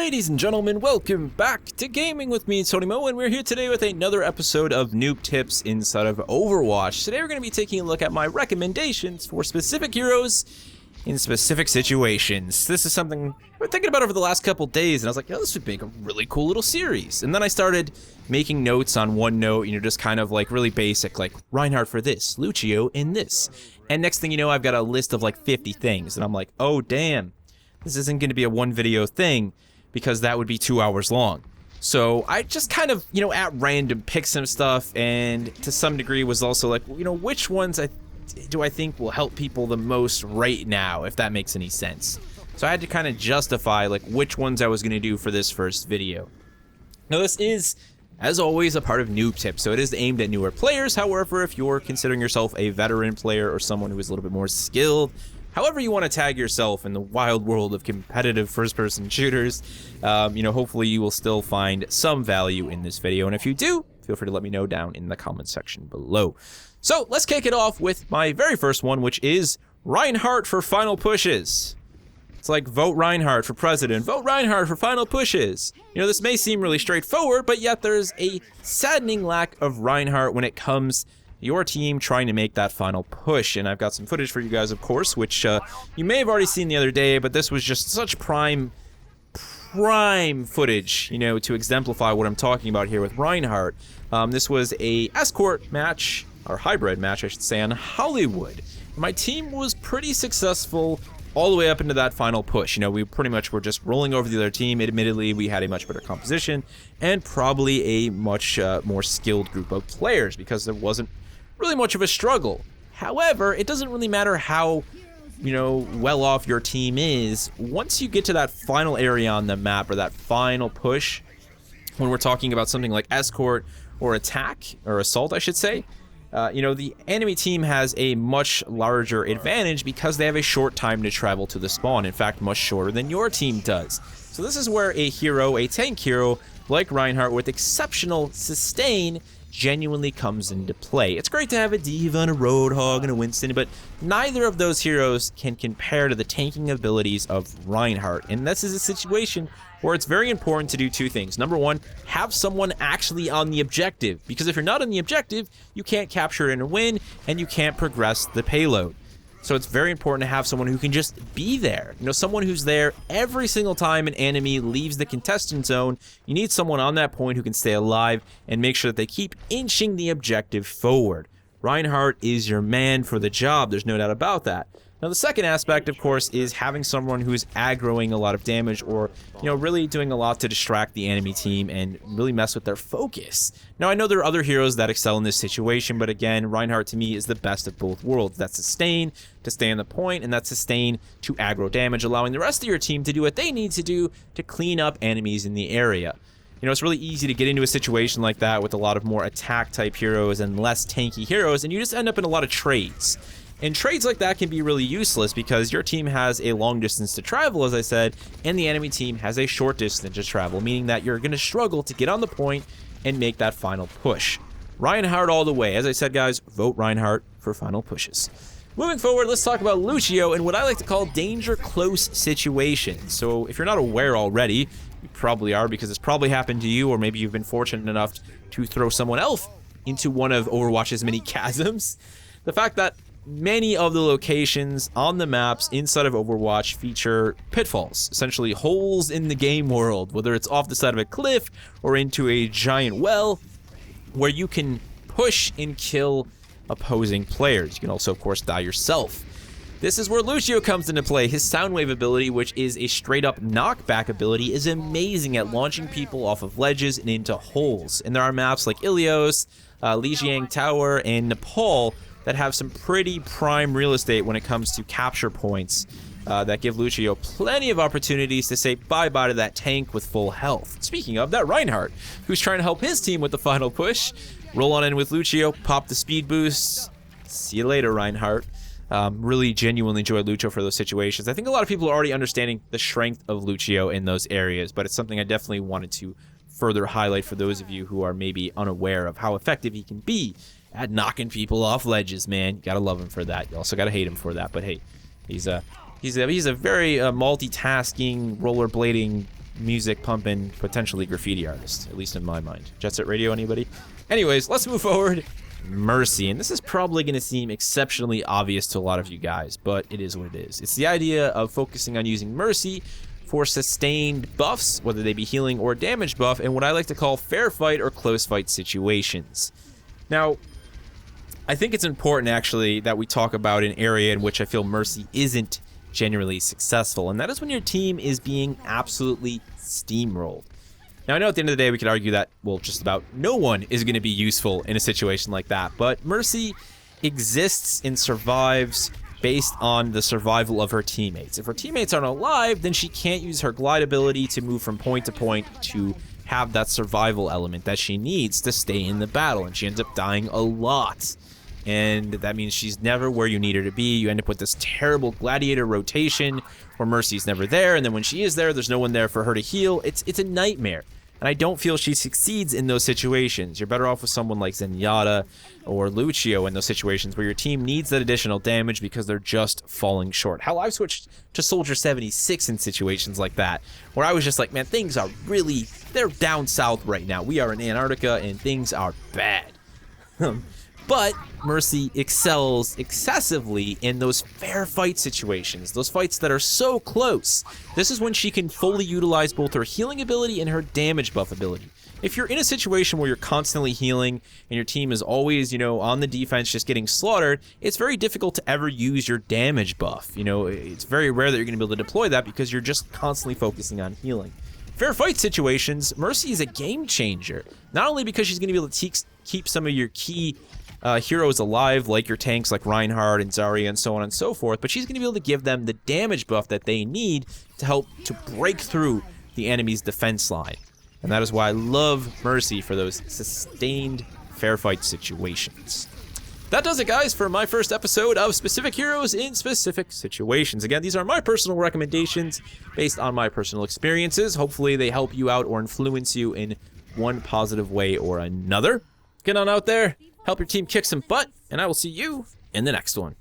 Ladies and gentlemen, welcome back to Gaming with me, Tony Mo, and we're here today with another episode of Noob Tips inside of Overwatch. Today we're going to be taking a look at my recommendations for specific heroes in specific situations. This is something I've been thinking about over the last couple days, and I was like, this would make a really cool little series. And then I started making notes on OneNote, just kind of like really basic, like Reinhardt for this, Lucio in this. And next thing you know, I've got a list of like 50 things, and I'm like, oh damn, this isn't going to be a one video thing, because that would be 2 hours long. So I just kind of, at random picked some stuff, and to some degree was also like, which ones do I think will help people the most right now, if that makes any sense. So I had to kind of justify like which ones I was going to do for this first video. Now this is, as always, a part of Noob Tips, so it is aimed at newer players. However, if you're considering yourself a veteran player or someone who is a little bit more skilled, however you want to tag yourself in the wild world of competitive first-person shooters, hopefully you will still find some value in this video. And if you do, feel free to let me know down in the comment section below. So let's kick it off with my very first one, which is Reinhardt for final pushes. It's like vote Reinhardt for president, vote Reinhardt for final pushes. This may seem really straightforward, but yet there's a saddening lack of Reinhardt when it comes your team trying to make that final push. And I've got some footage for you guys, of course, which you may have already seen the other day, but this was just such prime footage, to exemplify what I'm talking about here with Reinhardt. This was a escort match, or hybrid match, I should say, on Hollywood. My team was pretty successful all the way up into that final push. We pretty much were just rolling over the other team. Admittedly, we had a much better composition and probably a much more skilled group of players, because there wasn't really much of a struggle. However, it doesn't really matter how well off your team is. Once you get to that final area on the map, or that final push, when we're talking about something like escort or attack, or assault I should say, the enemy team has a much larger advantage because they have a short time to travel to the spawn. In fact, much shorter than your team does. So this is where a hero, a tank hero like Reinhardt with exceptional sustain, genuinely comes into play. It's great to have a D.Va and a Roadhog and a Winston, but neither of those heroes can compare to the tanking abilities of Reinhardt. And this is a situation where it's very important to do two things. Number one, have someone actually on the objective, because if you're not on the objective, you can't capture it and win, and you can't progress the payload. So it's very important to have someone who can just be there. Someone who's there every single time an enemy leaves the contestant zone. You need someone on that point who can stay alive and make sure that they keep inching the objective forward. Reinhardt is your man for the job. There's no doubt about that. Now, the second aspect, of course, is having someone who's aggroing a lot of damage, or, really doing a lot to distract the enemy team and really mess with their focus. Now, I know there are other heroes that excel in this situation, but again, Reinhardt to me is the best of both worlds. That sustain to stay on the point, and that sustain to aggro damage, allowing the rest of your team to do what they need to do to clean up enemies in the area. It's really easy to get into a situation like that with a lot of more attack-type heroes and less tanky heroes, and you just end up in a lot of trades. And trades like that can be really useless because your team has a long distance to travel, as I said, and the enemy team has a short distance to travel, meaning that you're going to struggle to get on the point and make that final push. Reinhardt all the way. As I said, guys, vote Reinhardt for final pushes. Moving forward, let's talk about Lucio and what I like to call danger close situations. So if you're not aware already, you probably are, because it's probably happened to you, or maybe you've been fortunate enough to throw someone else into one of Overwatch's many chasms. The fact that many of the locations on the maps inside of Overwatch feature pitfalls, essentially holes in the game world, whether it's off the side of a cliff or into a giant well, where you can push and kill opposing players. You can also, of course, die yourself. This is where Lucio comes into play. His Soundwave ability, which is a straight-up knockback ability, is amazing at launching people off of ledges and into holes. And there are maps like Ilios, Lijiang Tower, and Nepal that have some pretty prime real estate when it comes to capture points that give Lucio plenty of opportunities to say bye-bye to that tank with full health. Speaking of, that Reinhardt, who's trying to help his team with the final push, roll on in with Lucio, pop the speed boost. See you later, Reinhardt. Really genuinely enjoy Lucio for those situations. I think a lot of people are already understanding the strength of Lucio in those areas, but it's something I definitely wanted to further highlight for those of you who are maybe unaware of how effective he can be at knocking people off ledges, man. You gotta love him for that. You also gotta hate him for that. But hey, he's a very multitasking, rollerblading music pumping, potentially graffiti artist, at least in my mind. Jet Set Radio, anybody? Anyways, let's move forward. Mercy, and this is probably going to seem exceptionally obvious to a lot of you guys, but it is what it is. It's the idea of focusing on using Mercy for sustained buffs, whether they be healing or damage buff, in what I like to call fair fight or close fight situations. Now, I think it's important actually that we talk about an area in which I feel Mercy isn't genuinely successful, and that is when your team is being absolutely steamrolled. Now, I know at the end of the day we could argue that, well, just about no one is going to be useful in a situation like that, but Mercy exists and survives based on the survival of her teammates. If her teammates aren't alive, then she can't use her glide ability to move from point to point to have that survival element that she needs to stay in the battle, and she ends up dying a lot. And that means she's never where you need her to be. You end up with this terrible gladiator rotation where Mercy's never there, and then when she is there, there's no one there for her to heal. It's a nightmare. And I don't feel she succeeds in those situations. You're better off with someone like Zenyatta or Lucio in those situations where your team needs that additional damage because they're just falling short. Hell, I've switched to Soldier 76 in situations like that, where I was just like, man, things are really, they're down south right now. We are in Antarctica and things are bad. But Mercy excels excessively in those fair fight situations, those fights that are so close. This is when she can fully utilize both her healing ability and her damage buff ability. If you're in a situation where you're constantly healing and your team is always, on the defense just getting slaughtered, it's very difficult to ever use your damage buff. It's very rare that you're going to be able to deploy that because you're just constantly focusing on healing. Fair fight situations, Mercy is a game changer. Not only because she's going to be able to keep some of your key heroes alive, like your tanks like Reinhardt and Zarya and so on and so forth, but she's going to be able to give them the damage buff that they need to help to break through the enemy's defense line. And that is why I love Mercy for those sustained fair fight situations. That does it, guys, for my first episode of Specific Heroes in Specific Situations. Again, these are my personal recommendations based on my personal experiences. Hopefully they help you out or influence you in one positive way or another. Get on out there, help your team kick some butt, and I will see you in the next one.